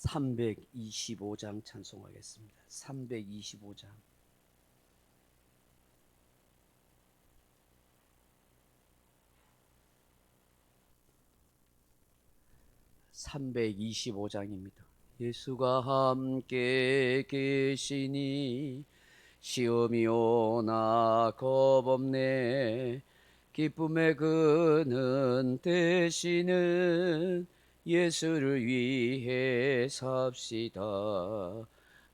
325장 찬송하겠습니다. 325장. 325장입니다. 예수가 함께 계시니 시험이 오나 겁없네. 기쁨의 그는 되시는 예수를 위해 삽시다.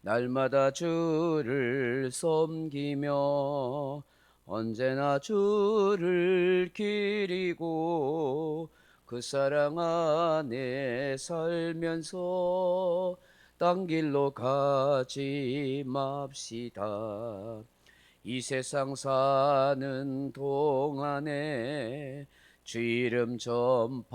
날마다 주를 섬기며 언제나 주를 기리고 그 사랑 안에 살면서 딴 길로 가지 맙시다. 이 세상 사는 동안에 주 이름 전파하면서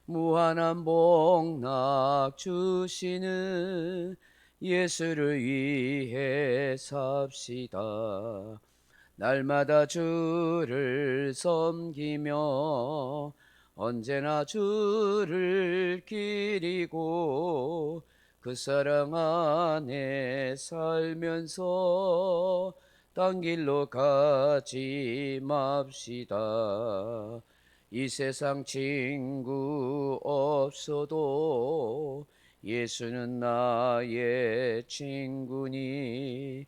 무한한 복락 주시는 예수를 위해 삽시다. 날마다 주를 섬기며 언제나 주를 기리고 그 사랑 안에 살면서 딴 길로 가지 맙시다. 이 세상 친구 없어도 예수는 나의 친구니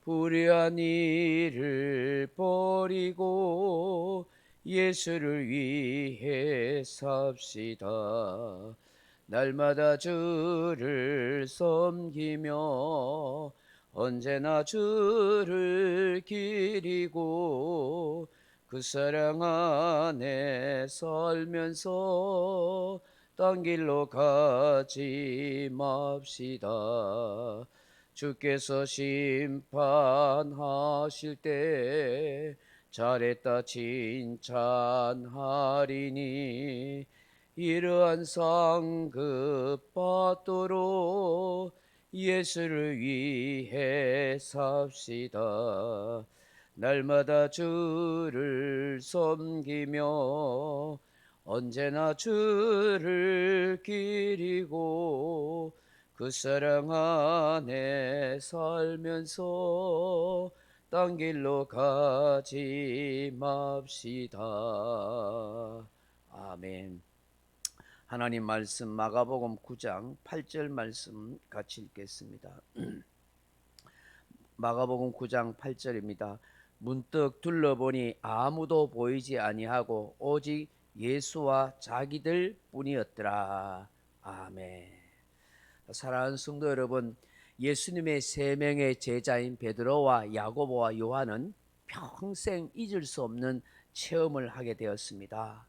불의한 일을 버리고 예수를 위해 삽시다. 날마다 주를 섬기며 언제나 주를 기리고 그 사랑 안에 살면서 딴 길로 가지 맙시다. 주께서 심판하실 때 잘했다 칭찬하리니 이러한 상급 받도록 예수를 위해 삽시다. 날마다 주를 섬기며 언제나 주를 기리고 그 사랑 안에 살면서 딴 길로 가지 맙시다. 아멘. 하나님 말씀 마가복음 9장 8절 말씀 같이 읽겠습니다. 마가복음 9장 8절입니다. 문득 둘러보니 아무도 보이지 아니하고 오직 예수와 자기들 뿐이었더라. 아멘. 사랑하는 성도 여러분, 예수님의 세 명의 제자인 베드로와 야고보와 요한은 평생 잊을 수 없는 체험을 하게 되었습니다.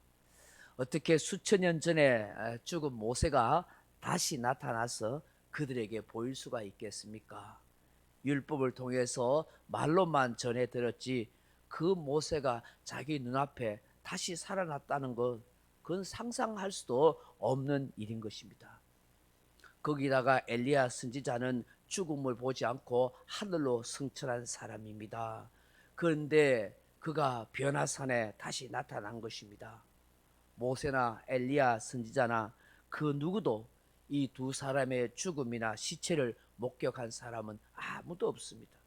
어떻게 수천 년 전에 죽은 모세가 다시 나타나서 그들에게 보일 수가 있겠습니까? 율법을 통해서 말로만 전해 들었지 그 모세가 자기 눈앞에 다시 살아났다는 것, 그건 상상할 수도 없는 일인 것입니다. 거기다가 엘리야 선지자는 죽음을 보지 않고 하늘로 승천한 사람입니다. 그런데 그가 변화산에 다시 나타난 것입니다. 모세나 엘리야 선지자나 그 누구도 이 두 사람의 죽음이나 시체를 목격한 사람은 아무도 없습니다.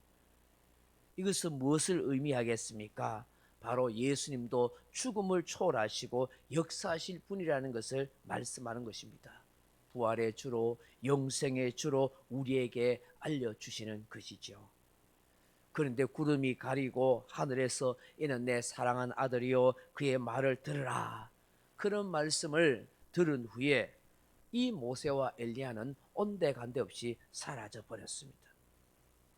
이것은 무엇을 의미하겠습니까? 바로 예수님도 죽음을 초월하시고 역사하실 분이라는 것을 말씀하는 것입니다. 부활의 주로 영생의 주로 우리에게 알려주시는 것이죠. 그런데 구름이 가리고 하늘에서 이는 내 사랑한 아들이요 그의 말을 들으라, 그런 말씀을 들은 후에 이 모세와 엘리야는 온데간데 없이 사라져 버렸습니다.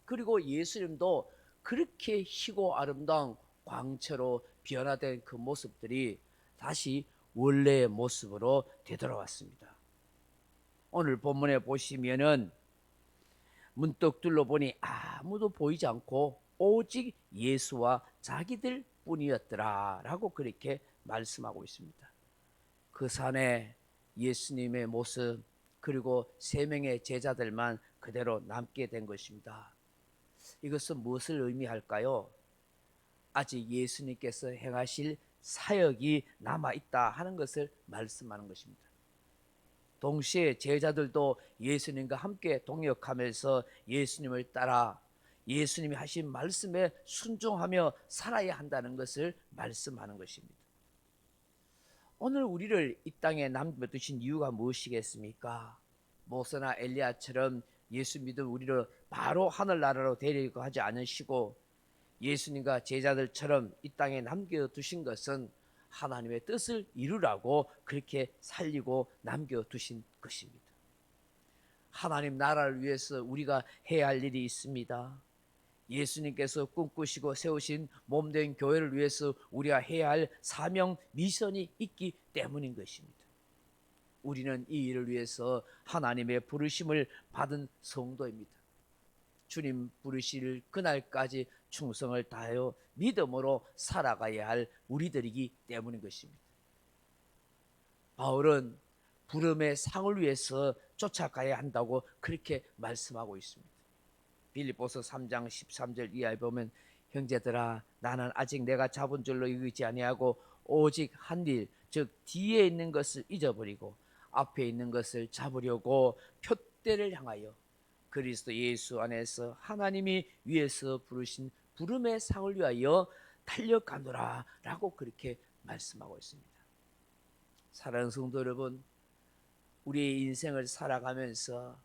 그리고 예수님도 그렇게 희고 아름다운 광채로 변화된 그 모습들이 다시 원래의 모습으로 되돌아왔습니다. 오늘 본문에 보시면은 문득 둘러보니 아무도 보이지 않고 오직 예수와 자기들 뿐이었더라 라고 그렇게 말씀하고 있습니다. 그 산에 예수님의 모습 그리고 세 명의 제자들만 그대로 남게 된 것입니다. 이것은 무엇을 의미할까요? 아직 예수님께서 행하실 사역이 남아있다 하는 것을 말씀하는 것입니다. 동시에 제자들도 예수님과 함께 동역하면서 예수님을 따라 예수님이 하신 말씀에 순종하며 살아야 한다는 것을 말씀하는 것입니다. 오늘 우리를 이 땅에 남겨두신 이유가 무엇이겠습니까? 모세나 엘리야처럼 예수 믿은 우리를 바로 하늘나라로 데리고 하지 않으시고 예수님과 제자들처럼 이 땅에 남겨두신 것은 하나님의 뜻을 이루라고 그렇게 살리고 남겨두신 것입니다. 하나님 나라를 위해서 우리가 해야 할 일이 있습니다. 예수님께서 꿈꾸시고 세우신 몸된 교회를 위해서 우리가 해야 할 사명 미션이 있기 때문인 것입니다. 우리는 이 일을 위해서 하나님의 부르심을 받은 성도입니다. 주님 부르실 그날까지 충성을 다하여 믿음으로 살아가야 할 우리들이기 때문인 것입니다. 바울은 부름의 상을 위해서 쫓아가야 한다고 그렇게 말씀하고 있습니다. 빌립보서 3장 13절 이하에 보면 형제들아 나는 아직 내가 잡은 줄로 여기지 아니하고 오직 한 일 즉 뒤에 있는 것을 잊어버리고 앞에 있는 것을 잡으려고 표대를 향하여 그리스도 예수 안에서 하나님이 위에서 부르신 부름의 상을 위하여 달려가노라 라고 그렇게 말씀하고 있습니다. 사랑하는 성도 여러분, 우리의 인생을 살아가면서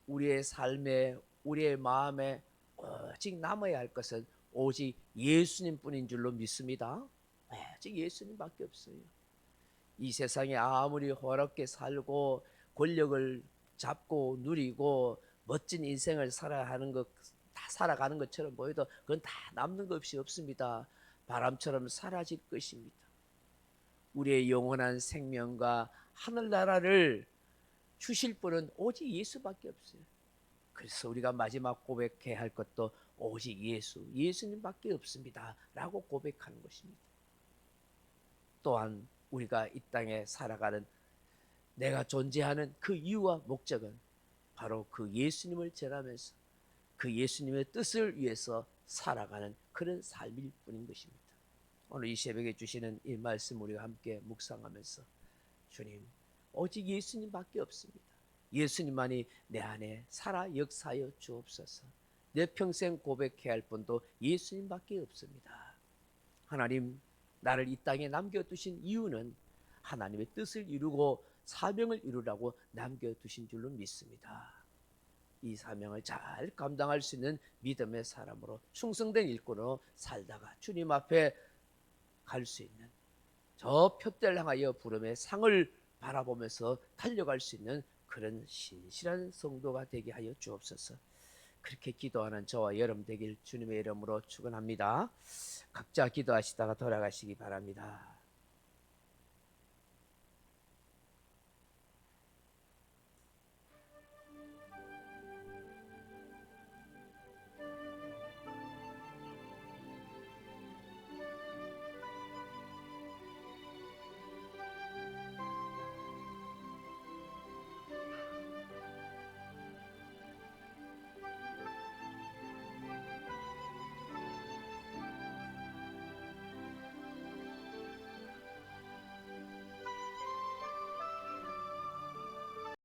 우리의 삶에 우리의 마음에 오직 남아야 할 것은 오직 예수님뿐인 줄로 믿습니다. 오직 예수님밖에 없어요. 이 세상에 아무리 호화롭게 살고 권력을 잡고 누리고 멋진 인생을 다 살아가는 것처럼 보여도 그건 다 남는 것이 없습니다. 바람처럼 사라질 것입니다. 우리의 영원한 생명과 하늘나라를 주실 분은 오직 예수밖에 없어요. 그래서 우리가 마지막 고백해야 할 것도 오직 예수님밖에 없습니다 라고 고백하는 것입니다. 또한 우리가 이 땅에 살아가는 내가 존재하는 그 이유와 목적은 바로 그 예수님을 전하면서 그 예수님의 뜻을 위해서 살아가는 그런 삶일 뿐인 것입니다. 오늘 이 새벽에 주시는 이 말씀 우리가 함께 묵상하면서 주님 오직 예수님밖에 없습니다. 예수님만이 내 안에 살아 역사하여 주옵소서. 내 평생 고백해야 할 분도 예수님밖에 없습니다. 하나님 나를 이 땅에 남겨두신 이유는 하나님의 뜻을 이루고 사명을 이루라고 남겨두신 줄로 믿습니다. 이 사명을 잘 감당할 수 있는 믿음의 사람으로 충성된 일꾼으로 살다가 주님 앞에 갈 수 있는 저 표대를 향하여 부름의 상을 바라보면서 달려갈 수 있는 그런 신실한 성도가 되게 하여 주옵소서. 그렇게 기도하는 저와 여러분 되길 주님의 이름으로 축원합니다. 각자 기도하시다가 돌아가시기 바랍니다.